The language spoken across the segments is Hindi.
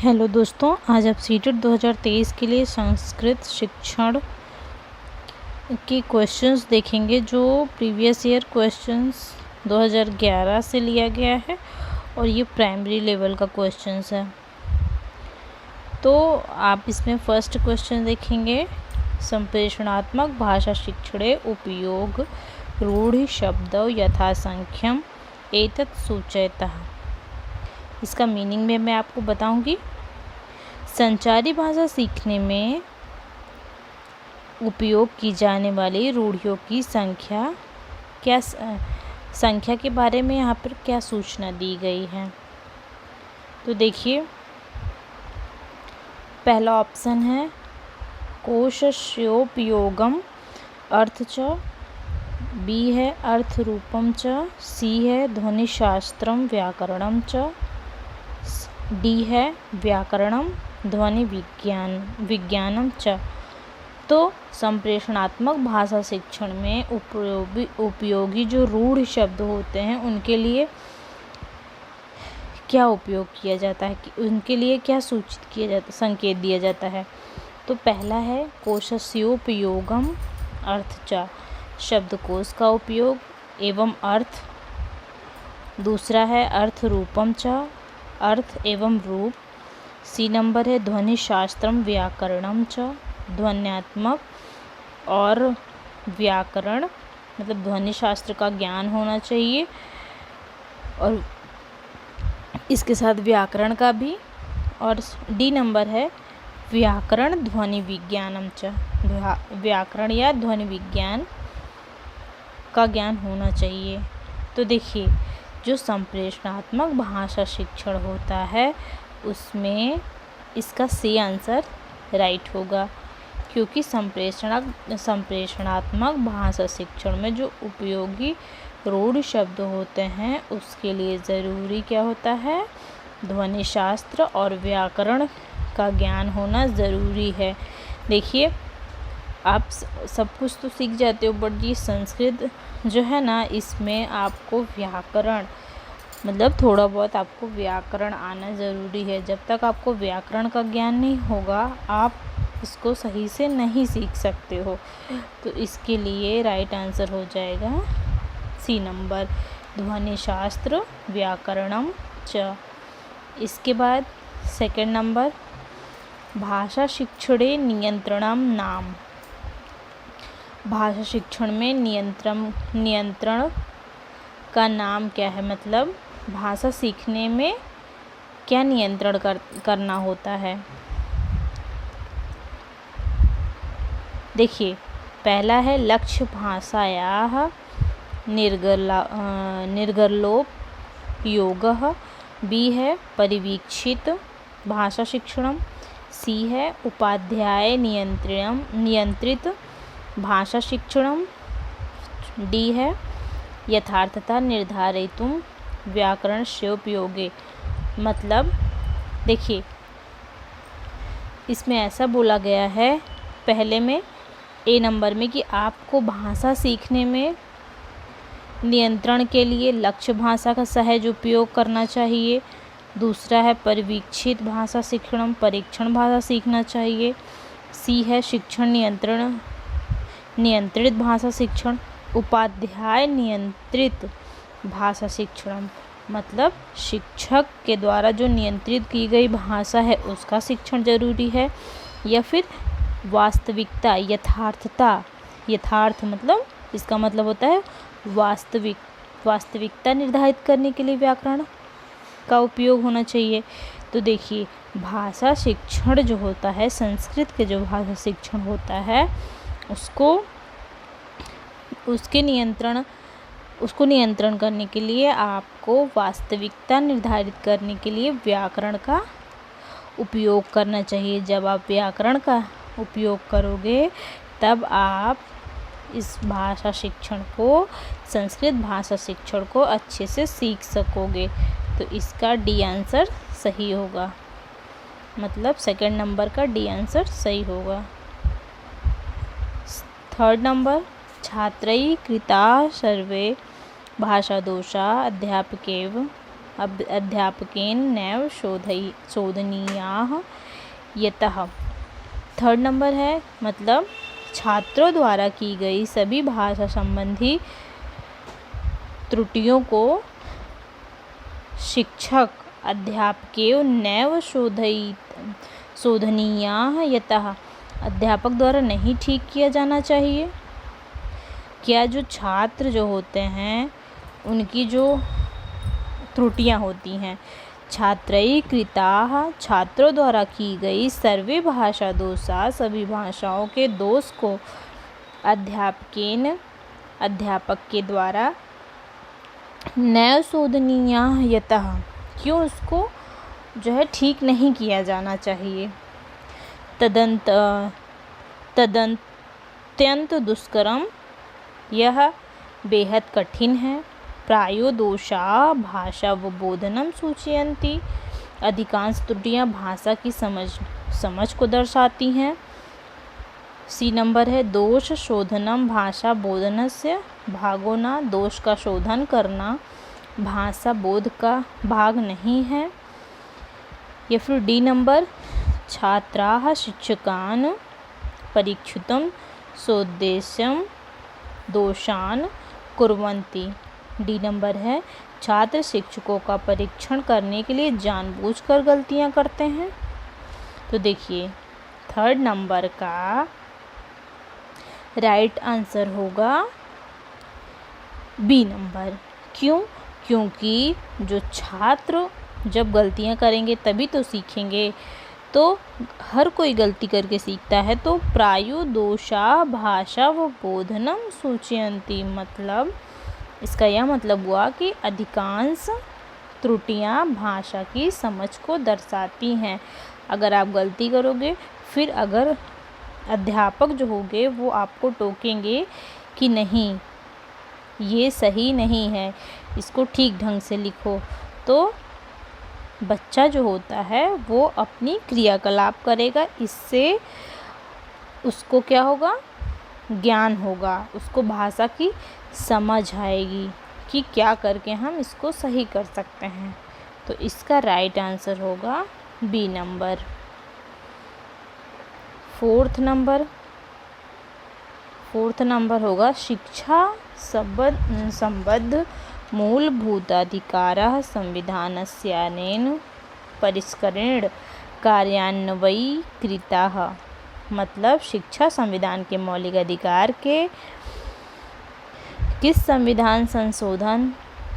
हेलो दोस्तों, आज आप सीटेट 2023 के लिए संस्कृत शिक्षण के क्वेश्चंस देखेंगे जो प्रीवियस ईयर क्वेश्चंस 2011 से लिया गया है और ये प्राइमरी लेवल का क्वेश्चंस है। तो आप इसमें फर्स्ट क्वेश्चन देखेंगे, संप्रेषणात्मक भाषा शिक्षणे उपयोग रूढ़ि शब्द यथासंख्यम एतत् सूचयतः। इसका मीनिंग में मैं आपको बताऊंगी। संचारी भाषा सीखने में उपयोग की जाने वाली रूढ़ियों की संख्या के बारे में यहाँ पर क्या सूचना दी गई है। तो देखिए, पहला ऑप्शन है कोशस्योपयोगम अर्थ च, बी है अर्थ रूपम च, सी है ध्वनिशास्त्रम व्याकरणम च, डी है व्याकरणम ध्वनि विज्ञानम च। तो संप्रेषणात्मक भाषा शिक्षण में उपयोगी जो रूढ़ शब्द होते हैं उनके लिए क्या उपयोग किया जाता है, कि उनके लिए क्या सूचित किया जाता, संकेत दिया जाता है। तो पहला है कोशस्योपयोगम अर्थ च, शब्दकोश का उपयोग एवं अर्थ। दूसरा है अर्थ रूपम च, अर्थ एवं रूप। सी नंबर है ध्वनि शास्त्रम व्याकरणम च, ध्वन्यात्मक और व्याकरण मतलब ध्वनि शास्त्र का ज्ञान होना चाहिए और इसके साथ व्याकरण का भी। और डी नंबर है व्याकरण ध्वनि विज्ञानम च, व्याकरण या ध्वनि विज्ञान का ज्ञान होना चाहिए। तो देखिए, जो संप्रेषणात्मक भाषा शिक्षण होता है उसमें इसका सी आंसर राइट होगा, क्योंकि संप्रेषणात्मक भाषा शिक्षण में जो उपयोगी रूढ़ शब्द होते हैं उसके लिए ज़रूरी क्या होता है, ध्वनि शास्त्र और व्याकरण का ज्ञान होना ज़रूरी है। देखिए, आप सब कुछ तो सीख जाते हो, बट ये संस्कृत जो है ना, इसमें आपको व्याकरण मतलब थोड़ा बहुत आपको व्याकरण आना ज़रूरी है। जब तक आपको व्याकरण का ज्ञान नहीं होगा आप इसको सही से नहीं सीख सकते हो। तो इसके लिए राइट आंसर हो जाएगा सी नंबर, ध्वनि शास्त्र व्याकरणम च। इसके बाद सेकंड नंबर, भाषा शिक्षणे नियंत्रणम नाम। भाषा शिक्षण में नियंत्रण का नाम क्या है, मतलब भाषा सीखने में क्या नियंत्रण करना होता है। देखिए, पहला है लक्ष्य भाषायाः निर्गलोपयोगः, बी है परिवीक्षित भाषा शिक्षणम, सी है उपाध्याय नियंत्रित भाषा शिक्षणम, डी है यथार्थता निर्धारितुम व्याकरणस्य उपयोगे। मतलब देखिए, इसमें ऐसा बोला गया है पहले में ए नंबर में कि आपको भाषा सीखने में नियंत्रण के लिए लक्ष्य भाषा का सहज उपयोग करना चाहिए। दूसरा है परिवीक्षित भाषा शिक्षण, परीक्षण भाषा सीखना चाहिए। सी है शिक्षण नियंत्रित भाषा शिक्षण, उपाध्याय नियंत्रित भाषा शिक्षण मतलब शिक्षक के द्वारा जो नियंत्रित की गई भाषा है उसका शिक्षण जरूरी है। या फिर वास्तविकता यथार्थ मतलब इसका मतलब होता है वास्तविकता निर्धारित करने के लिए व्याकरण का उपयोग होना चाहिए। तो देखिए, भाषा शिक्षण जो होता है, संस्कृत के जो भाषा शिक्षण होता है उसको नियंत्रण करने के लिए आपको वास्तविकता निर्धारित करने के लिए व्याकरण का उपयोग करना चाहिए। जब आप व्याकरण का उपयोग करोगे तब आप इस भाषा शिक्षण को, संस्कृत भाषा शिक्षण को अच्छे से सीख सकोगे। तो इसका डी आंसर सही होगा, मतलब सेकंड नंबर का डी आंसर सही होगा। थर्ड नंबर, छात्रैः कृता सर्वे भाषादोषा अध्यापकेव अध्यापकेन नैव शोधनीयाः यतः। थर्ड नंबर है मतलब छात्रों द्वारा की गई सभी भाषा संबंधी त्रुटियों को शिक्षक अध्यापकेन नैव शोधनीयाः यतः अध्यापक द्वारा नहीं ठीक किया जाना चाहिए। क्या जो छात्र जो होते हैं उनकी जो त्रुटियां होती हैं, छात्रैः कृताः छात्रों द्वारा की गई सर्वे भाषा दोषा सभी भाषाओं के दोष को अध्यापक के द्वारा नैव शोधनीयाः यतः क्यों उसको जो है ठीक नहीं किया जाना चाहिए। तदत्यंत दुष्करम यह बेहद कठिन है। प्रायो दोषा भाषा व बोधनम सूचयन्ति अधिकांश त्रुटियां भाषा की समझ को दर्शाती हैं। सी नंबर है दोष शोधनम भाषा बोधनस्य भागो न दोष का शोधन करना भाषा बोध का भाग नहीं है। या फिर डी नंबर छात्राः शिक्षकान् परीक्षितुं सोद्देश्यं दोषान् कुर्वन्ति। डी नंबर है छात्र शिक्षकों का परीक्षण करने के लिए जानबूझकर गलतियां करते हैं। तो देखिए थर्ड नंबर का राइट आंसर होगा बी नंबर। क्यों? क्योंकि जो छात्र जब गलतियां करेंगे तभी तो सीखेंगे, तो हर कोई गलती करके सीखता है। तो प्रायो दोषा भाषा व बोधनम सूचयन्ति मतलब इसका यह मतलब हुआ कि अधिकांश त्रुटियां भाषा की समझ को दर्शाती हैं। अगर आप गलती करोगे फिर अगर अध्यापक जो होंगे वो आपको टोकेंगे कि नहीं ये सही नहीं है, इसको ठीक ढंग से लिखो, तो बच्चा जो होता है वो अपनी क्रियाकलाप करेगा, इससे उसको क्या होगा, ज्ञान होगा, उसको भाषा की समझ आएगी कि क्या करके हम इसको सही कर सकते हैं। तो इसका राइट आंसर होगा बी नंबर। फोर्थ नंबर होगा शिक्षा संबद्ध मूलभूताधिकाराः संविधानस्यानेन परिष्करेण कार्यान्वयीकृताः मतलब शिक्षा संविधान के मौलिक अधिकार के किस संविधान संशोधन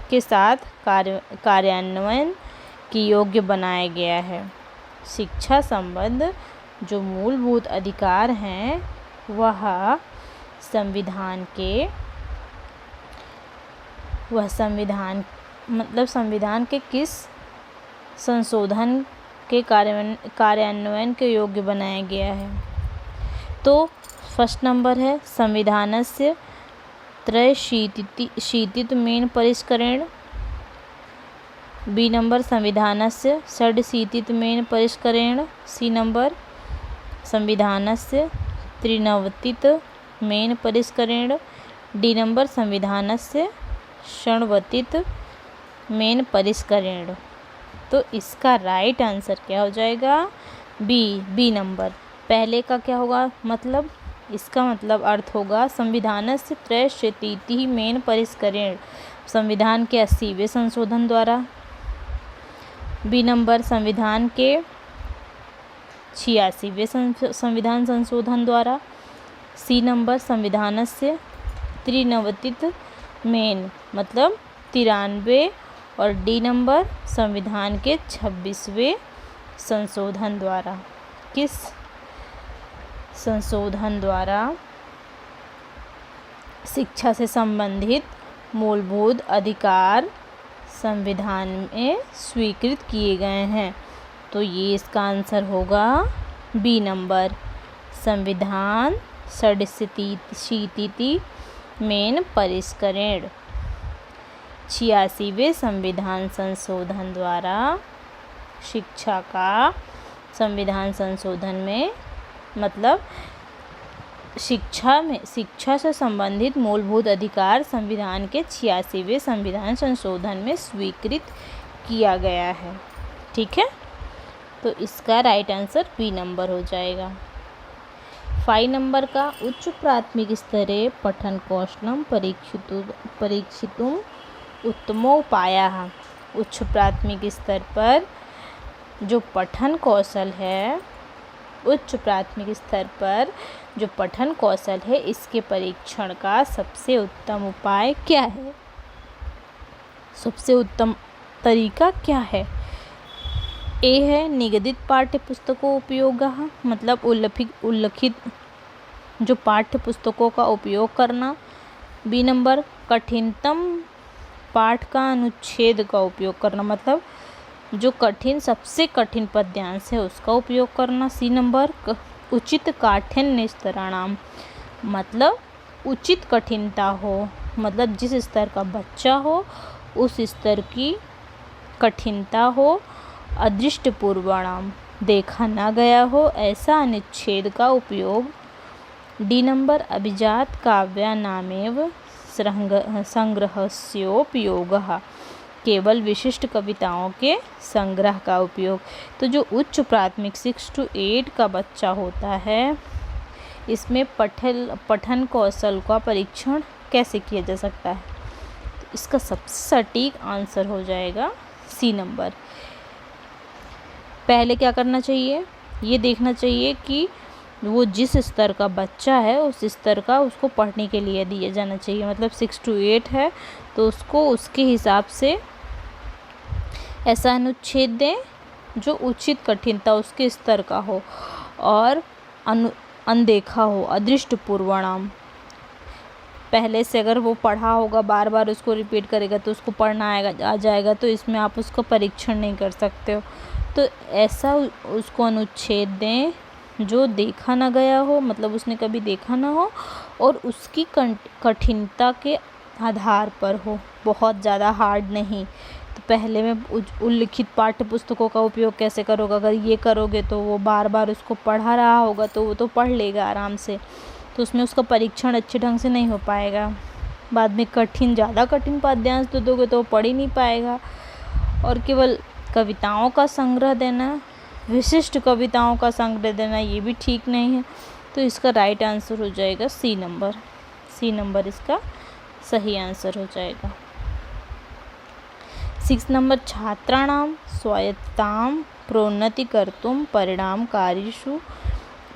के साथ कार्यान्वयन के योग्य बनाया गया है। शिक्षा संबद्ध जो मूलभूत अधिकार हैं वह संविधान के किस संशोधन के कार्यान्वयन के योग्य बनाया गया है। तो फर्स्ट नंबर है संविधानस्य त्रयशीतित्वेन परिष्करेण। बी नंबर संविधानस्य षड्शीतित्वेन परिष्करेण। सी नंबर संविधानस्य त्रिनवतित्वेन परिष्करेण। डी नंबर संविधानस्य षण्वतित्वेन परिष्करेण। तो इसका राइट आंसर क्या हो जाएगा, बी नंबर। पहले का क्या होगा मतलब, इसका मतलब अर्थ होगा संविधानस्य त्रयशीतित्वेन परिष्करेण संविधान के 80वें संशोधन द्वारा। बी नंबर संविधान के 86वें संविधान संशोधन द्वारा। सी नंबर संविधानस्य त्रिनवतित्वेन मतलब 93 और डी नंबर संविधान के 26वें संशोधन द्वारा। किस संशोधन द्वारा शिक्षा से संबंधित मूलभूत अधिकार संविधान में स्वीकृत किए गए हैं। तो ये इसका आंसर होगा बी नंबर संविधान षड्शीतित्वेन परिष्करेण 86वें संविधान संशोधन द्वारा शिक्षा का संविधान संशोधन में मतलब शिक्षा से संबंधित मूलभूत अधिकार संविधान के 86वें संविधान संशोधन में स्वीकृत किया गया है। ठीक है, तो इसका राइट आंसर बी नंबर हो जाएगा। 5 नंबर का उच्च प्राथमिक स्तरे पठन कौशलम परीक्षितुम उत्तमोपायः। उच्च प्राथमिक स्तर पर जो पठन कौशल है, उच्च प्राथमिक स्तर पर जो पठन कौशल है, इसके परीक्षण का सबसे उत्तम उपाय क्या है? सबसे उत्तम तरीका क्या है? ए है निगदित पाठ्य पुस्तकों उपयोगः, मतलब उल्लिखित जो पाठ्य पुस्तकों का उपयोग करना। बी नंबर कठिनतम पाठ का अनुच्छेद का उपयोग करना, मतलब जो कठिन सबसे कठिन पद्यांश है उसका उपयोग करना। सी नंबर उचित काठिन्य स्तराणाम, मतलब उचित कठिनता हो, मतलब जिस स्तर का बच्चा हो उस स्तर की कठिनता हो। अदृष्टपूर्वाणाम, देखा ना गया हो ऐसा अनुच्छेद का उपयोग। डी नंबर अभिजात काव्यानामेव संग्रहस्योपयोगः, केवल विशिष्ट कविताओं के संग्रह का उपयोग। तो जो उच्च प्राथमिक 6 to 8 का बच्चा होता है, इसमें पठन कौशल का परीक्षण कैसे किया जा सकता है? तो इसका सबसे सटीक आंसर हो जाएगा सी नंबर। पहले क्या करना चाहिए? ये देखना चाहिए कि वो जिस स्तर का बच्चा है उस स्तर का उसको पढ़ने के लिए दिया जाना चाहिए। मतलब 6 to 8 है तो उसको उसके हिसाब से ऐसा अनुच्छेद दें जो उचित कठिनता उसके स्तर का हो और अनदेखा हो। अदृष्टपूर्वाणाम, पहले से अगर वो पढ़ा होगा, बार बार उसको रिपीट करेगा तो उसको पढ़ना आ जाएगा, तो इसमें आप उसको परीक्षण नहीं कर सकते हो। तो ऐसा उसको अनुच्छेद दें जो देखा ना गया हो, मतलब उसने कभी देखा ना हो और उसकी कठिनता के आधार पर हो, बहुत ज़्यादा हार्ड नहीं। तो पहले में उल्लिखित पाठ्य पुस्तकों का उपयोग कैसे करोगे? अगर ये करोगे तो वो बार बार उसको पढ़ा रहा होगा तो वो तो पढ़ लेगा आराम से, तो उसमें उसका परीक्षण अच्छे ढंग से नहीं हो पाएगा। बाद में ज़्यादा कठिन पद्यांश तो दोगे तो वो पढ़ ही नहीं पाएगा। और केवल कविताओं का संग्रह देना, विशिष्ट कविताओं का संग्रह देना, ये भी ठीक नहीं है। तो इसका राइट आंसर हो जाएगा सी नंबर। सी नंबर इसका सही आंसर हो जाएगा। 6 नंबर छात्राणां स्वायत्तां प्रोन्नतिकर्तुं परिणामकारीषु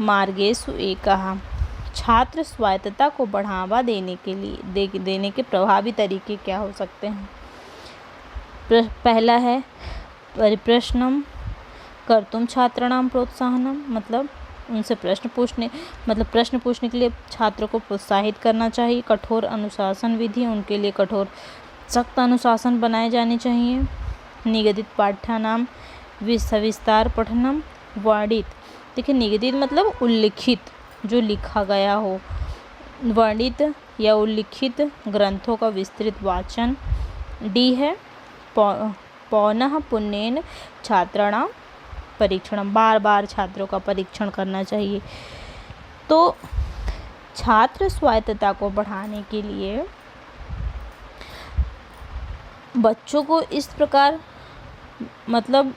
मार्गेषु एकः। छात्र स्वायत्तता को बढ़ावा देने के प्रभावी तरीके क्या हो सकते हैं? पहला है परिप्रश्नम कर्तुम छात्राणां प्रोत्साहनम, मतलब उनसे प्रश्न पूछने के लिए छात्रों को प्रोत्साहित करना चाहिए। कठोर अनुशासन विधि, उनके लिए कठोर सख्त अनुशासन बनाए जाने चाहिए। निगदित पाठ्यानाम सविस्तार पठनम वर्णित, देखिए निगदित मतलब उल्लिखित, जो लिखा गया हो। वर्णित या उल्लिखित ग्रंथों का विस्तृत वाचन। डी है पौनः पुण्येन छात्राणां परीक्षण, बार बार छात्रों का परीक्षण करना चाहिए। तो छात्र स्वायत्तता को बढ़ाने के लिए बच्चों को इस प्रकार मतलब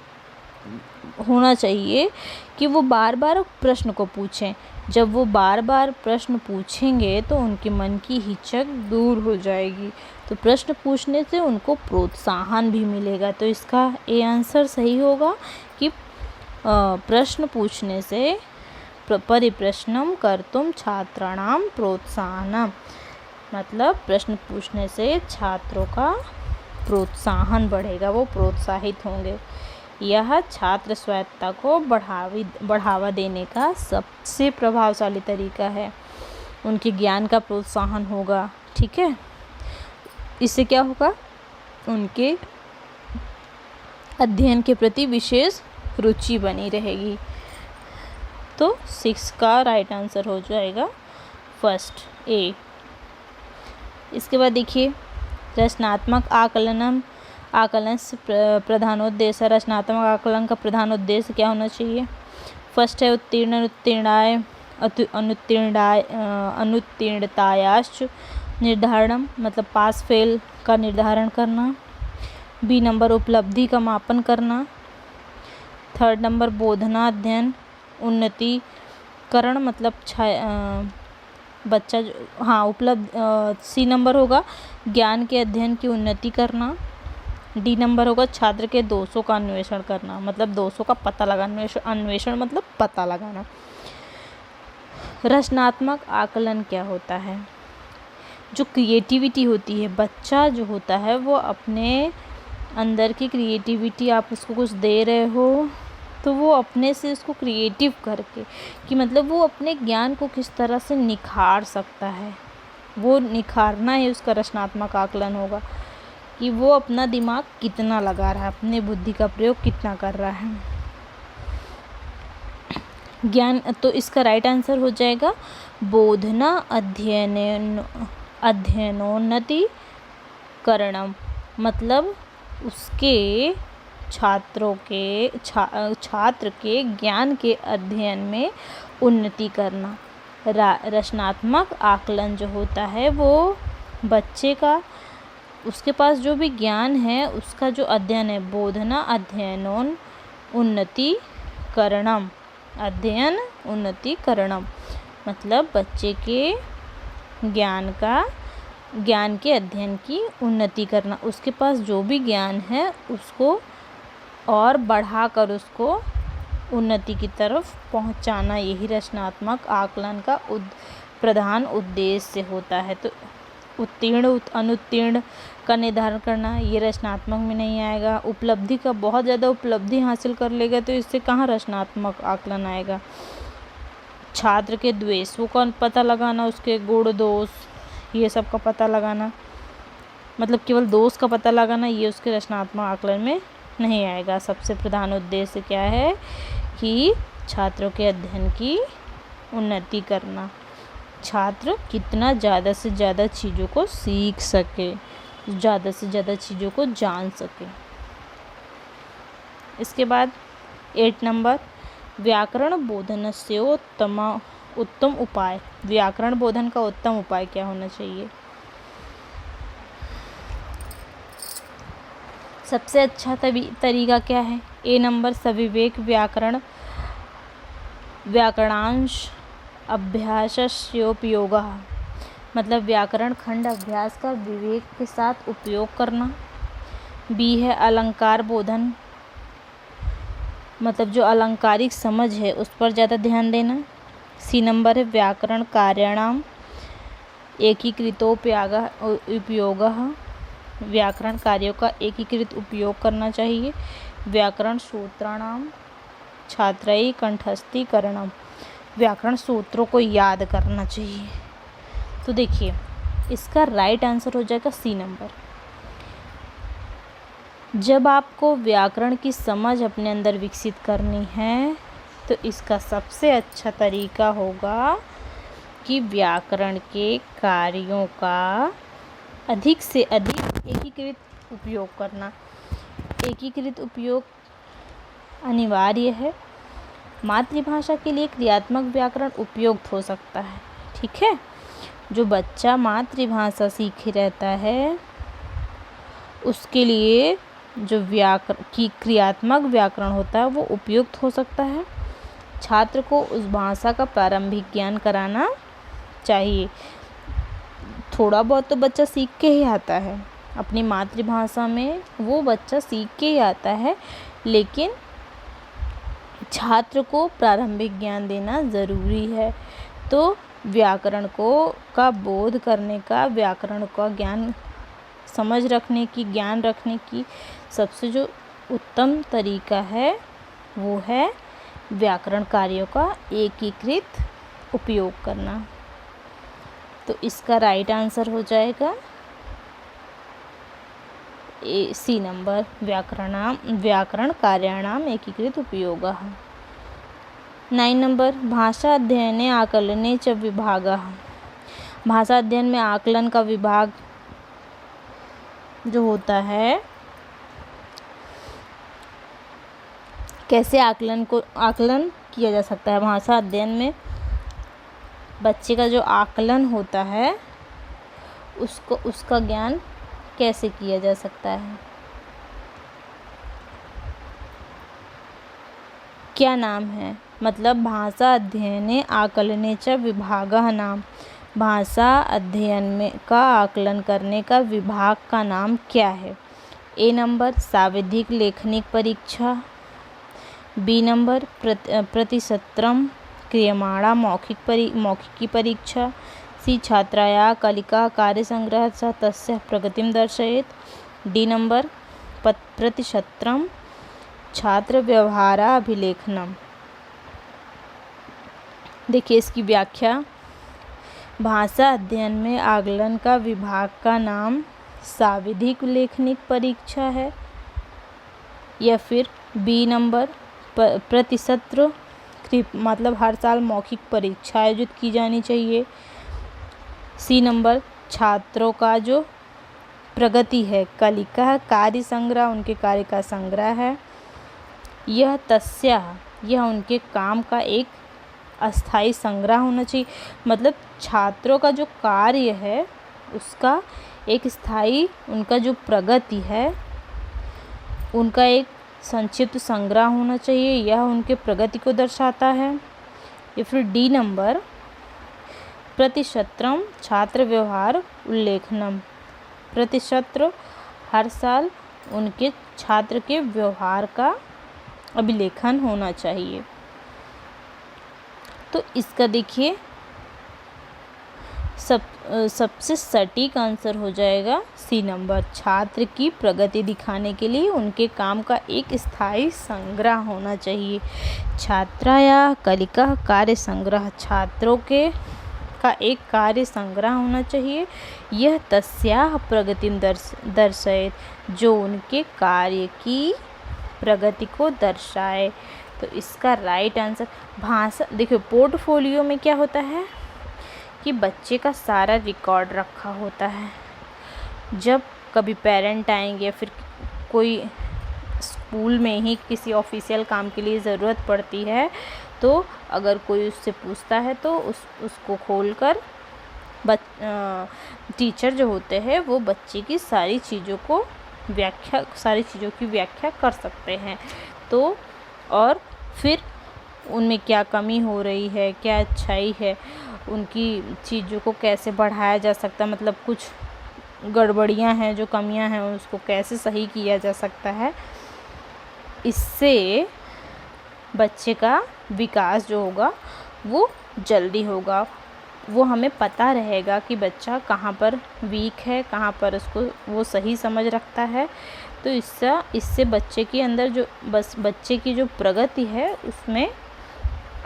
होना चाहिए कि वो बार बार प्रश्न को पूछें। जब वो बार बार प्रश्न पूछेंगे तो उनके मन की हिचक दूर हो जाएगी, तो प्रश्न पूछने से उनको प्रोत्साहन भी मिलेगा। तो इसका ए आंसर सही होगा कि प्रश्न पूछने से परिप्रश्नम कर्तुम छात्राणां प्रोत्साहनम, मतलब प्रश्न पूछने से छात्रों का प्रोत्साहन बढ़ेगा, वो प्रोत्साहित होंगे। यह छात्र स्वायत्तता को बढ़ावा देने का सबसे प्रभावशाली तरीका है। उनके ज्ञान का प्रोत्साहन होगा। ठीक है, इससे क्या होगा? उनके अध्ययन के प्रति विशेष रुचि बनी रहेगी। तो 6 का राइट आंसर हो जाएगा फर्स्ट ए। इसके बाद देखिए रचनात्मक आकलन से प्रधानोद्देश्य। रचनात्मक आकलन का प्रधान उद्देश्य क्या होना चाहिए? फर्स्ट है अनुत्तीर्णतायाश्च निर्धारणम, मतलब पास फेल का निर्धारण करना। बी नंबर उपलब्धि का मापन करना। थर्ड नंबर बोधना अध्ययन उन्नतिकरण मतलब बच्चा जो सी नंबर होगा ज्ञान के अध्ययन की उन्नति करना। डी नंबर होगा छात्र के दोषों का अन्वेषण करना, मतलब दोषों का पता लगाना, अन्वेषण मतलब पता लगाना। रचनात्मक आकलन क्या होता है? जो क्रिएटिविटी होती है, बच्चा जो होता है वो अपने अंदर की क्रिएटिविटी, आप उसको कुछ दे रहे हो तो वो अपने से उसको क्रिएटिव करके कि मतलब वो अपने ज्ञान को किस तरह से निखार सकता है, वो निखारना ही उसका रचनात्मक आकलन होगा कि वो अपना दिमाग कितना लगा रहा है, अपने बुद्धि का प्रयोग कितना कर रहा है। ज्ञान, तो इसका राइट आंसर हो जाएगा बोधना अध्ययनोन्नतिकरणम, मतलब उसके छात्र के ज्ञान के अध्ययन में उन्नति करना। रचनात्मक आकलन जो होता है वो बच्चे का, उसके पास जो भी ज्ञान है उसका जो अध्ययन है, बोधना अध्ययनोन उन्नतिकरणम, अध्ययन उन्नतिकरणम मतलब बच्चे के ज्ञान के अध्ययन की उन्नति करना, उसके पास जो भी ज्ञान है उसको और बढ़ाकर उसको उन्नति की तरफ पहुंचाना, यही रचनात्मक आकलन का प्रधान उद्देश्य होता है। तो उत्तीर्ण अनुत्तीर्ण का निर्धारण करना ये रचनात्मक में नहीं आएगा। उपलब्धि का, बहुत ज़्यादा उपलब्धि हासिल कर लेगा तो इससे कहाँ रचनात्मक आकलन आएगा। छात्र के द्वेषों का पता लगाना, उसके गुण दोष ये सब का पता लगाना, मतलब केवल दोष का पता लगाना, ये उसके रचनात्मक आकलन में नहीं आएगा। सबसे प्रधान उद्देश्य क्या है कि छात्रों के अध्ययन की उन्नति करना, छात्र कितना ज़्यादा से ज़्यादा चीज़ों को सीख सके, ज़्यादा से ज़्यादा चीज़ों को जान सके। इसके बाद 8 नंबर व्याकरण बोधनस्य उत्तम उपाय। व्याकरण बोधन का उत्तम उपाय क्या होना चाहिए? सबसे अच्छा तरीका क्या है? ए नंबर सविवेक व्याकरणांश अभ्यासस्योपयोगः, मतलब व्याकरण खंड अभ्यास का विवेक के साथ उपयोग करना। बी है अलंकार बोधन, मतलब जो अलंकारिक समझ है उस पर ज़्यादा ध्यान देना। सी नंबर है व्याकरण कार्याणाम उपयोगः, व्याकरण कार्यों का एकीकृत उपयोग करना चाहिए। व्याकरण सूत्राणाम छात्रई कंठस्थीकरणम, व्याकरण सूत्रों को याद करना चाहिए। तो देखिए इसका राइट आंसर हो जाएगा सी नंबर। जब आपको व्याकरण की समझ अपने अंदर विकसित करनी है तो इसका सबसे अच्छा तरीका होगा कि व्याकरण के कार्यों का अधिक से अधिक एकीकृत उपयोग करना। एकीकृत उपयोग अनिवार्य है। मातृभाषा के लिए क्रियात्मक व्याकरण उपयुक्त हो सकता है, ठीक है। जो बच्चा मातृभाषा सीखे रहता है उसके लिए जो क्रियात्मक व्याकरण होता है वो उपयुक्त हो सकता है। छात्र को उस भाषा का प्रारंभिक ज्ञान कराना चाहिए। थोड़ा बहुत तो बच्चा सीख के ही आता है, अपनी मातृभाषा में वो बच्चा सीख के ही आता है, लेकिन छात्र को प्रारंभिक ज्ञान देना ज़रूरी है। तो व्याकरण का बोध करने का, व्याकरण का ज्ञान समझ रखने की, ज्ञान रखने की सबसे जो उत्तम तरीका है वो है व्याकरण कार्यों का एकीकृत उपयोग करना। तो इसका राइट आंसर हो जाएगा सी नंबर, व्याकरण कार्याणाम एकीकृत उपयोगः। 9 नंबर भाषा अध्ययने आकलने च विभागः, भाषा अध्ययन में आकलन का विभाग जो होता है, कैसे आकलन किया जा सकता है। भाषा अध्ययन में बच्चे का जो आकलन होता है उसका ज्ञान कैसे किया जा सकता है। क्या नाम है? मतलब भाषा अध्ययने आकलने च विभागः नाम। भाषा अध्ययन में का आकलन करने का विभाग का नाम क्या है? ए नंबर सांविधिक लेखनिक परीक्षा, बी नंबर प्रतिसत्रम क्रियमाणा मौखिकी परीक्षा, सी छात्राया कलिका कार्य संग्रह च तस्य प्रगतिम दर्शयेत, डी नंबर प्रतिशत्रम छात्र व्यवहाराभिलेखनम। देखिए इसकी व्याख्या, भाषा अध्ययन में आकलन का विभाग का नाम सांविधिक लेखनिक परीक्षा है, या फिर बी नंबर प्रतिसत्र मतलब हर साल मौखिक परीक्षा आयोजित की जानी चाहिए, सी नंबर छात्रों का जो प्रगति है, कलिका कार्य संग्रह उनके कार्य का संग्रह है, यह तस्या यह उनके काम का एक अस्थाई संग्रह होना चाहिए। मतलब छात्रों का जो कार्य है उसका एक स्थायी, उनका जो प्रगति है उनका एक संक्षिप्त संग्रह होना चाहिए, यह उनके प्रगति को दर्शाता है। या फिर डी नंबर प्रतिशत्रम छात्र व्यवहार उल्लेखनम, प्रतिशत्र हर साल उनके छात्र के व्यवहार का अभिलेखन होना चाहिए। तो इसका देखिए सबसे सटीक आंसर हो जाएगा सी नंबर, छात्र की प्रगति दिखाने के लिए उनके काम का एक स्थायी संग्रह होना चाहिए। छात्राया कलिका कार्य संग्रह, छात्रों के का एक कार्य संग्रह होना चाहिए, यह तस्याः प्रगतिम दर्शयेत, जो उनके कार्य की प्रगति को दर्शाए। तो इसका राइट आंसर भाषा, देखिए पोर्टफोलियो में क्या होता है कि बच्चे का सारा रिकॉर्ड रखा होता है। जब कभी पेरेंट आएंगे या फिर कोई स्कूल में ही किसी ऑफिशियल काम के लिए ज़रूरत पड़ती है, तो अगर कोई उससे पूछता है तो उसको खोलकर टीचर जो होते हैं वो बच्चे की सारी चीज़ों की व्याख्या कर सकते हैं। तो और फिर उनमें क्या कमी हो रही है, क्या अच्छाई है, उनकी चीज़ों को कैसे बढ़ाया जा सकता है, मतलब कुछ गड़बड़ियां हैं, जो कमियां हैं उसको कैसे सही किया जा सकता है। इससे बच्चे का विकास जो होगा वो जल्दी होगा, वो हमें पता रहेगा कि बच्चा कहाँ पर वीक है, कहाँ पर उसको वो सही समझ रखता है। तो इससे बच्चे के अंदर बच्चे की जो प्रगति है उसमें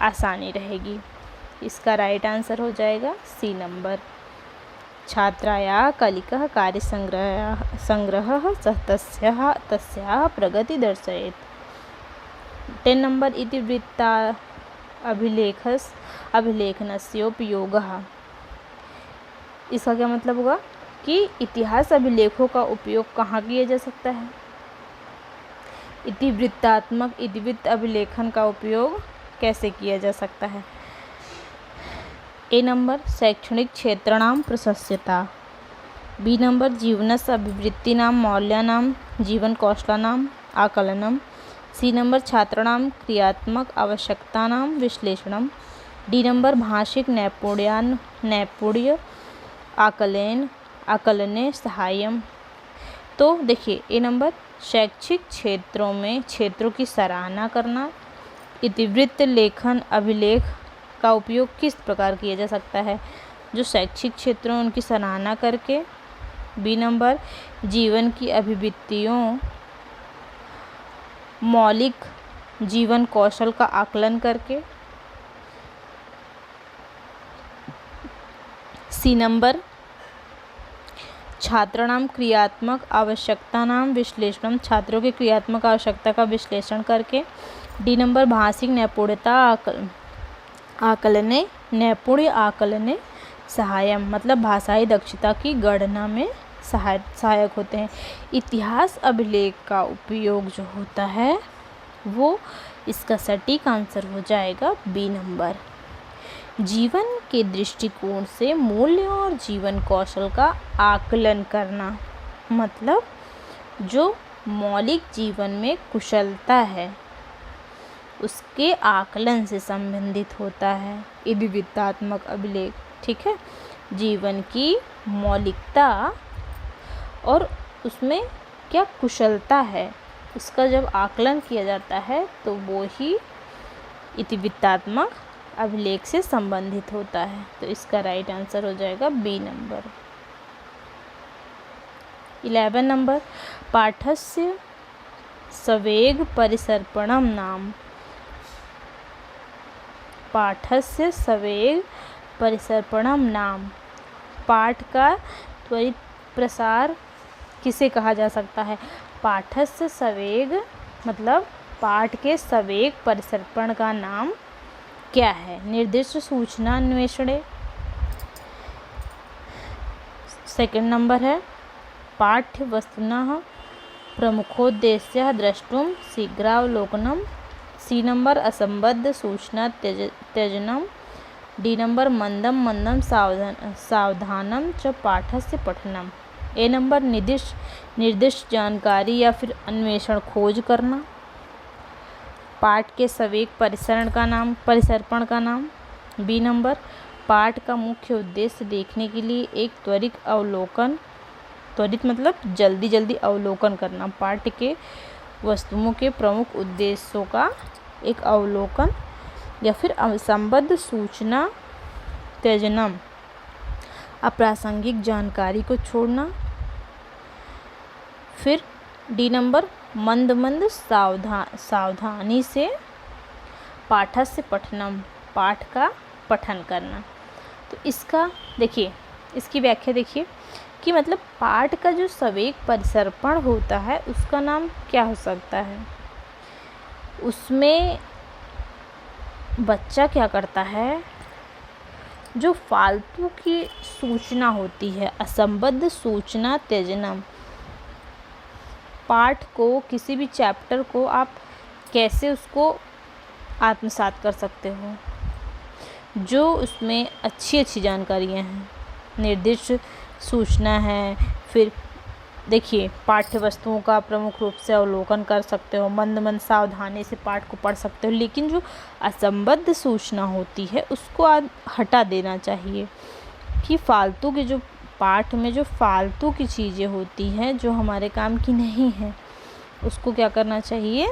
आसानी रहेगी। इसका राइट आंसर हो जाएगा सी नंबर, छात्राया कलिका कार्य संग्रह तस्याः प्रगति दर्शयेत। 10 नंबर इतिवृत्ता अभिलेखनस्योपयोगः। इसका क्या मतलब होगा कि इतिहास अभिलेखों का उपयोग कहाँ किया जा सकता है? इतिवृत्त अभिलेखन का उपयोग कैसे किया जा सकता है? ए नंबर शैक्षणिक क्षेत्राणां प्रशस्यता, बी नंबर जीवनस्य अभिवृत्तीनां मौल्यानां जीवनकौशलानां आकलनम, सी नंबर छात्राणां क्रियात्मक आवश्यकतानां विश्लेषणम, डी नंबर भाषिक नैपुण्य आकलने सहायम। तो देखिए ए नंबर शैक्षिक क्षेत्रों की सराहना करना, इतिवृत्त लेखन अभिलेख का उपयोग किस प्रकार किया जा सकता है? जो शैक्षिक क्षेत्रों उनकी सराहना करके, बी नंबर जीवन की अभिवृत्तियों मौलिक जीवन कौशल का आकलन करके, सी नंबर छात्राणां क्रियात्मक आवश्यकतानां विश्लेषण, छात्रों के क्रियात्मक आवश्यकता का विश्लेषण करके, डी नंबर भाषिक नैपुण्य आकलने सहायम, मतलब भाषाई दक्षता की गणना में सहायक होते हैं। इतिहास अभिलेख का उपयोग जो होता है वो इसका सटीक आंसर हो जाएगा बी नंबर। जीवन के दृष्टिकोण से मूल्य और जीवन कौशल का आकलन करना, मतलब जो मौलिक जीवन में कुशलता है उसके आकलन से संबंधित होता है। इतिवृत्तात्मक अभिलेख, ठीक है, जीवन की मौलिकता और उसमें क्या कुशलता है, इसका जब आकलन किया जाता है तो वो ही इतिवृत्तात्मक अभिलेख से संबंधित होता है। तो इसका राइट आंसर हो जाएगा बी नंबर। 11 नंबर, पाठस्य सवेग परिसर्पणम नाम। पाठस्य सवेग परिसर्पणम नाम। पाठ का त्वरित प्रसार किसे कहा जा सकता है? पाठस्य सवेग मतलब पाठ के सवेग परिसर्पण का नाम क्या है? निर्दिष्ट सूचना अन्वेषणे। सेकंड नंबर है पाठ्य वस्तुनः प्रमुखोद्देश्य द्रष्टुम शीघ्रावलोकनम। सी नंबर असंबद्ध सूचना त्यजनम। डी नंबर मंदम मंदम सावधानम च पाठस्य पठनम। ए नंबर निर्दिष्ट जानकारी या फिर अन्वेषण खोज करना। पाठ के सवेग परिसर्पण का नाम। बी नंबर पाठ का मुख्य उद्देश्य देखने के लिए एक त्वरित अवलोकन। त्वरित मतलब जल्दी जल्दी अवलोकन करना। पाठ के वस्तुओं के प्रमुख उद्देश्यों का एक अवलोकन या फिर असंबद्ध सूचना त्यजनम, अप्रासंगिक जानकारी को छोड़ना। फिर डी नंबर मंद मंद सावधानी से पाठस्य पठनम, पाठ का पठन करना। तो इसका देखिए, इसकी व्याख्या देखिए कि मतलब पाठ का जो सवेग परिसर्पण होता है उसका नाम क्या हो सकता है? उसमें बच्चा क्या करता है, जो फालतू की सूचना होती है, असंबद्ध सूचना त्यजनम। पाठ को, किसी भी चैप्टर को आप कैसे उसको आत्मसात कर सकते हो? जो उसमें अच्छी अच्छी जानकारियाँ हैं, निर्दिष्ट सूचना है। फिर देखिए पाठ्य वस्तुओं का प्रमुख रूप से अवलोकन कर सकते हो, मंद मंद सावधानी से पाठ को पढ़ सकते हो। लेकिन जो असंबद्ध सूचना होती है उसको आप हटा देना चाहिए कि फालतू के जो पाठ में जो फालतू की चीज़ें होती हैं जो हमारे काम की नहीं है उसको क्या करना चाहिए,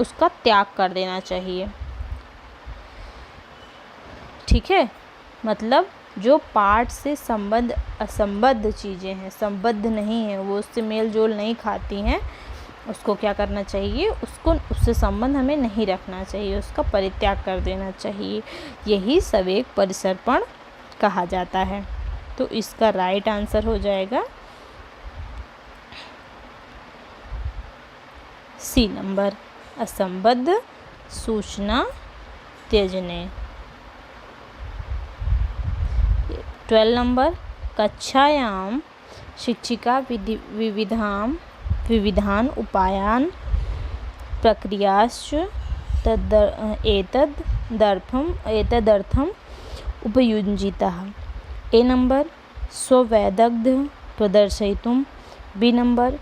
उसका त्याग कर देना चाहिए। ठीक है, मतलब जो पाठ से असंबद्ध चीज़ें हैं, संबद्ध नहीं है, वो उससे मेल जोल नहीं खाती हैं, उसको क्या करना चाहिए, उससे संबंध हमें नहीं रखना चाहिए, उसका परित्याग कर देना चाहिए। यही सवेग परिसर्पण कहा जाता है। तो इसका राइट आंसर हो जाएगा सी नंबर, असंबद्ध सूचना त्यजने। 12 नंबर, कक्षायां शिक्षिका विविधान उपायान प्रक्रियाश्च एतदर्थम उपयुञ्जिताः। ए नंबर स्ववैदग्ध प्रदर्शयितुं। बी नंबर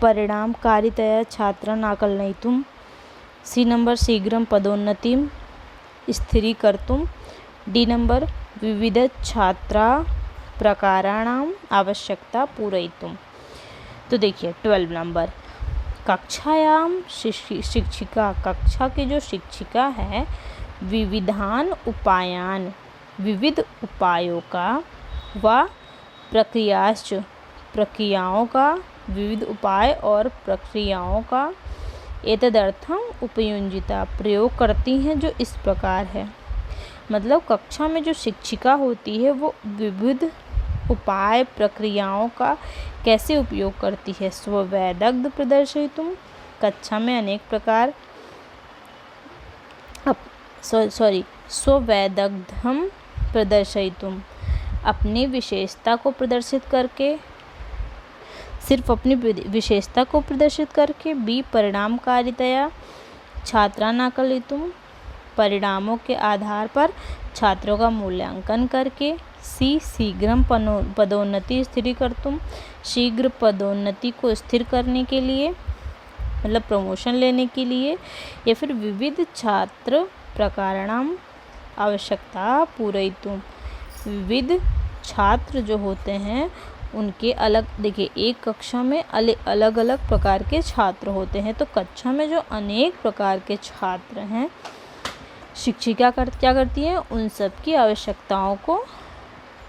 परिणामकारितया छात्रान् आकलयितुं। सी नंबर शीघ्रं पदोन्नतिं स्थिरीकर्तुं। डी नंबर विविध छात्रा प्रकाराणाम आवश्यकता पूरयितुं। तो देखिए 12 नंबर, कक्षायाम शिक्षिका, कक्षा की जो शिक्षिका है, विविधान उपायान, विविध उपायों का, व प्रक्रियाश्च, प्रक्रियाओं का, विविध उपाय और प्रक्रियाओं का, एतदर्थम उपयुञ्जिता, प्रयोग करती हैं, जो इस प्रकार है। मतलब कक्षा में जो शिक्षिका होती है वो विविध उपाय प्रक्रियाओं का कैसे उपयोग करती है? स्ववैदग्ध प्रदर्शयितुं, कक्षा में अनेक प्रकार स्ववैदग्ध्यम प्रदर्शयितुं, अपनी विशेषता को प्रदर्शित करके, सिर्फ अपनी विशेषता को प्रदर्शित करके। बी परिणामकारितया छात्रान् आकलयितुं, परिणामों के आधार पर छात्रों का मूल्यांकन करके। सी शीघ्रं पदोन्नति स्थिरीकर्तुं, शीघ्र पदोन्नति को स्थिर करने के लिए। मतलब प्रमोशन लेने के लिए, या फिर विविध छात्र प्रकाराणाम आवश्यकता पूरयितुम। विविध छात्र जो होते हैं उनके अलग, देखिए एक कक्षा में अलग अलग प्रकार के छात्र होते हैं, तो कक्षा में जो अनेक प्रकार के छात्र हैं, शिक्षिका क्या करती है, उन सब की आवश्यकताओं को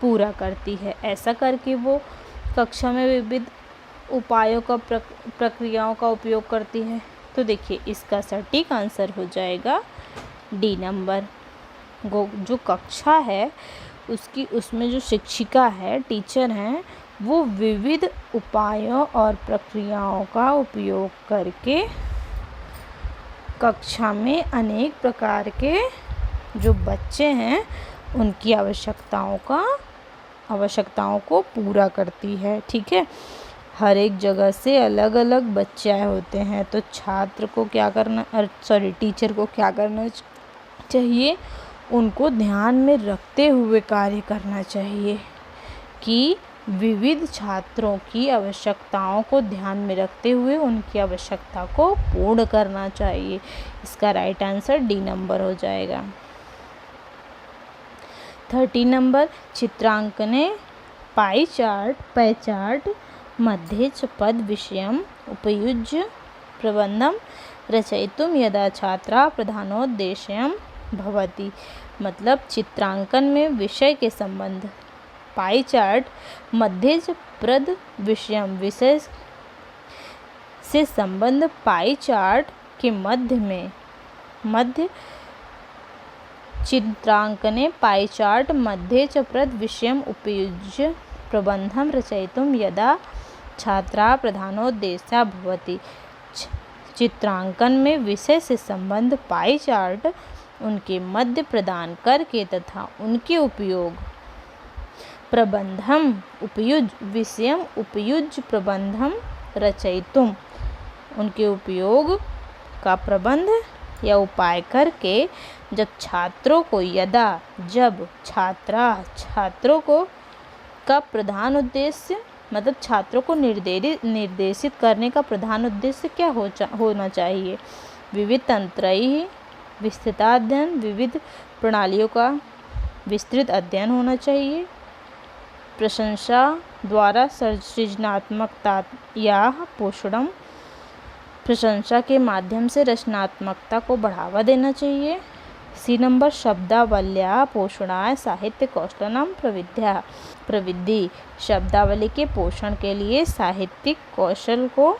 पूरा करती है। ऐसा करके वो कक्षा में विविध उपायों का प्रक्रियाओं का उपयोग करती है। तो देखिए इसका सटीक आंसर हो जाएगा डी नंबर। जो कक्षा है उसमें जो शिक्षिका है, टीचर हैं, वो विविध उपायों और प्रक्रियाओं का उपयोग करके कक्षा में अनेक प्रकार के जो बच्चे हैं उनकी आवश्यकताओं को पूरा करती है। ठीक है, हर एक जगह से अलग अलग बच्चे आए होते हैं, तो टीचर को क्या करना चाहिए, उनको ध्यान में रखते हुए कार्य करना चाहिए कि विविध छात्रों की आवश्यकताओं को ध्यान में रखते हुए उनकी आवश्यकता को पूर्ण करना चाहिए। इसका राइट आंसर डी नंबर हो जाएगा। 30 नंबर, चित्रांकने पाई चार्ट मध्ये च पद विषयम् उपयुज्य प्रबंधं रचयितुं यदा छात्रा प्रधानोद्देश्यं भवति। मतलब चित्रांकन में विषय के संबंध, पाई चार्ट मध्य प्रद विषय से संबंध, पाई चार्ट के मध्य चित्रांकने पाई चार्ट मध्ये च प्रद विषयम् उपयुज्य प्रबंधं रचयितुं यदा छात्रा प्रधानोद्देश्या भवति। चित्रांकन में विषय से संबंध पाई चार्ट उनके मध्य प्रदान करके तथा उनके उपयोग प्रबंधम विषयम उपयुज्य प्रबंधम रचयितुम, उनके उपयोग का प्रबंध या उपाय करके जब छात्रों को का प्रधान उद्देश्य, मतलब छात्रों को निर्देशित करने का प्रधान उद्देश्य क्या होना चाहिए, विविध तंत्रई विस्तृताध्ययन, विविध प्रणालियों का विस्तृत अध्ययन होना चाहिए, प्रशंसा द्वारा सृजनात्मकता या पोषणम, प्रशंसा के माध्यम से रचनात्मकता को बढ़ावा देना चाहिए। सी नंबर, शब्दावल्या पोषणाय साहित्य कौशलम प्रविधि, शब्दावली के पोषण के लिए साहित्यिक कौशल को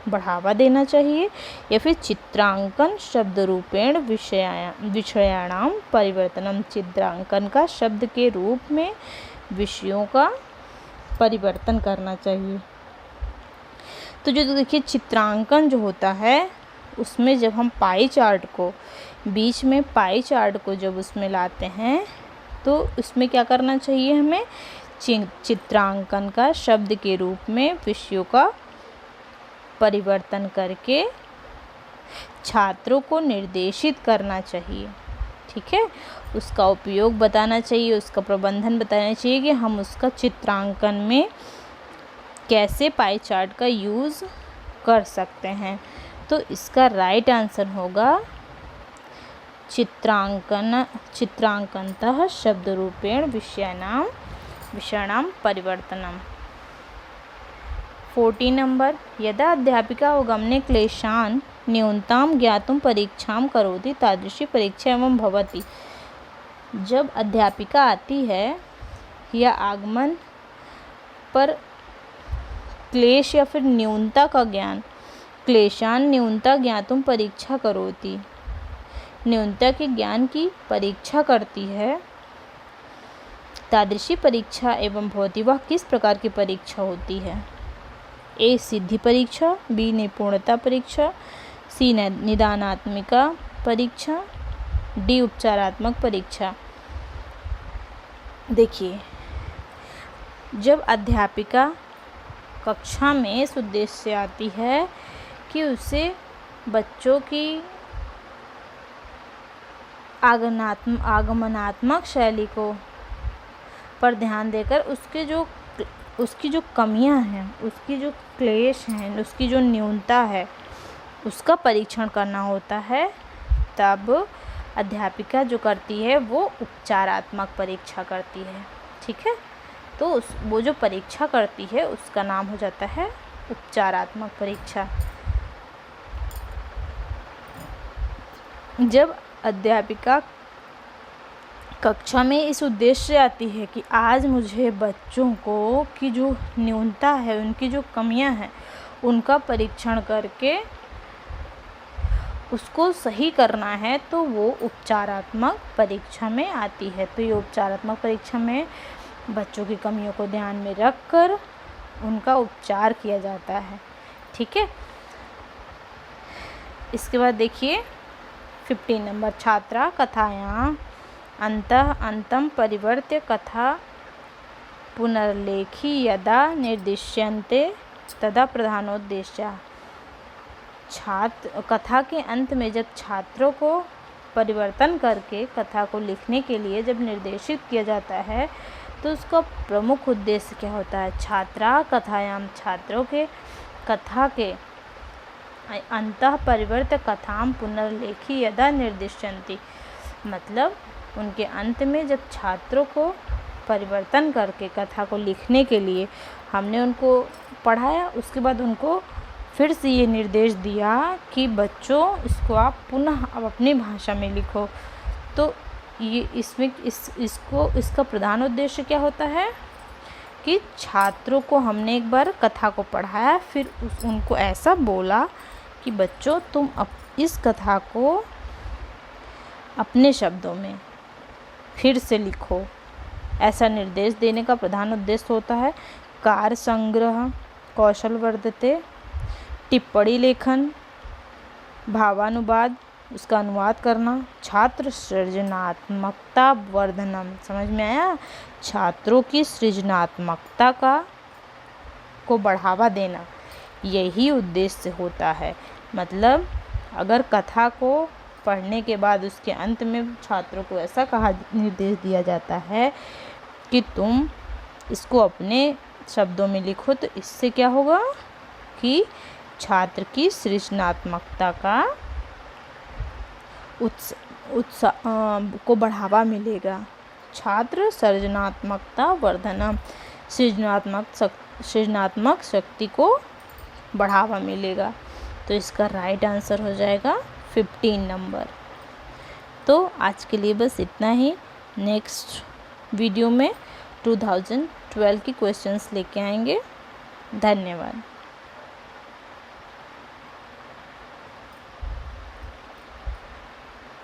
बढ़ावा देना चाहिए। या फिर चित्रांकन शब्द रूपेण विषयाणाम परिवर्तनम, चित्रांकन का शब्द के रूप में विषयों का परिवर्तन करना चाहिए। तो जो देखिए चित्रांकन जो होता है उसमें जब हम पाई चार्ट को बीच में पाई चार्ट को जब उसमें लाते हैं तो उसमें क्या करना चाहिए, हमें चित्रांकन का शब्द के रूप में विषयों का परिवर्तन करके छात्रों को निर्देशित करना चाहिए। ठीक है, उसका उपयोग बताना चाहिए, उसका प्रबंधन बताना चाहिए कि हम उसका चित्रांकन में कैसे पाई चार्ट का यूज़ कर सकते हैं। तो इसका राइट आंसर होगा चित्रांकनतः शब्द रूपेण विषयाणां परिवर्तनम। 40 नंबर, यदा अध्यापिका अवगमने क्लेशान् न्यूनतां ज्ञातुं परीक्षां करोति तादृशी परीक्षा एवं भवति। जब अध्यापिका आती है या आगमन पर क्लेश या फिर न्यूनता का ज्ञान, क्लेशान न्यूनता ज्ञातुं परीक्षा करोति, न्यूनता के ज्ञान की परीक्षा करती है, तादृशी परीक्षा एवं भवति, वह किस प्रकार की परीक्षा होती है, ए सिद्धि परीक्षा, बी निपुणता परीक्षा, सी निदानात्मिका परीक्षा, डी उपचारात्मक परीक्षा। देखिए जब अध्यापिका कक्षा में इस उद्देश्य से आती है कि उसे बच्चों की आगमनात्मक शैली को पर ध्यान देकर उसकी जो कमियां हैं, उसकी जो क्लेश हैं, उसकी जो न्यूनता है उसका परीक्षण करना होता है, तब अध्यापिका जो करती है वो उपचारात्मक परीक्षा करती है। ठीक है, तो वो जो परीक्षा करती है उसका नाम हो जाता है उपचारात्मक परीक्षा। जब अध्यापिका कक्षा में इस उद्देश्य से आती है कि आज मुझे बच्चों को की जो न्यूनता है, उनकी जो कमियां हैं, उनका परीक्षण करके उसको सही करना है, तो वो उपचारात्मक परीक्षा में आती है। तो ये उपचारात्मक परीक्षा में बच्चों की कमियों को ध्यान में रखकर उनका उपचार किया जाता है। ठीक है, इसके बाद देखिए 15 नंबर, छात्रा कथायां अंतः अंतं परिवर्त्य कथा पुनर्लेखी यदा निर्दिश्यन्ते तदा प्रधानोद्देश्य। कथा के अंत में जब छात्रों को परिवर्तन करके कथा को लिखने के लिए जब निर्देशित किया जाता है, तो उसका प्रमुख उद्देश्य क्या होता है? छात्रा कथायाम, छात्रों के कथा के अंतः परिवर्त्य कथाम पुनर्लेखी यदा निर्दिश्यन्ति, मतलब उनके अंत में जब छात्रों को परिवर्तन करके कथा को लिखने के लिए हमने उनको पढ़ाया, उसके बाद उनको फिर से ये निर्देश दिया कि बच्चों इसको आप पुनः अब अपनी भाषा में लिखो। तो ये इसमें इसका प्रधान उद्देश्य क्या होता है कि छात्रों को हमने एक बार कथा को पढ़ाया, फिर उनको ऐसा बोला कि बच्चों तुम इस कथा को अपने शब्दों में फिर से लिखो। ऐसा निर्देश देने का प्रधान उद्देश्य होता है। कार्य संग्रह, कौशल वर्धते, टिप्पणी लेखन, भावानुवाद, उसका अनुवाद करना, छात्र सृजनात्मकता वर्धनम। समझ में आया? छात्रों की सृजनात्मकता को बढ़ावा देना, यही उद्देश्य होता है। मतलब अगर कथा को पढ़ने के बाद उसके अंत में छात्रों को ऐसा निर्देश दिया जाता है कि तुम इसको अपने शब्दों में लिखो, तो इससे क्या होगा कि छात्र की सृजनात्मकता का उत्साह को बढ़ावा मिलेगा। छात्र सृजनात्मकता वर्धनम, सृजनात्मक शक्ति को बढ़ावा मिलेगा। तो इसका राइट आंसर हो जाएगा 15 नंबर। तो आज के लिए बस इतना ही। नेक्स्ट वीडियो में 2012 की क्वेश्चंस लेके आएंगे। धन्यवाद।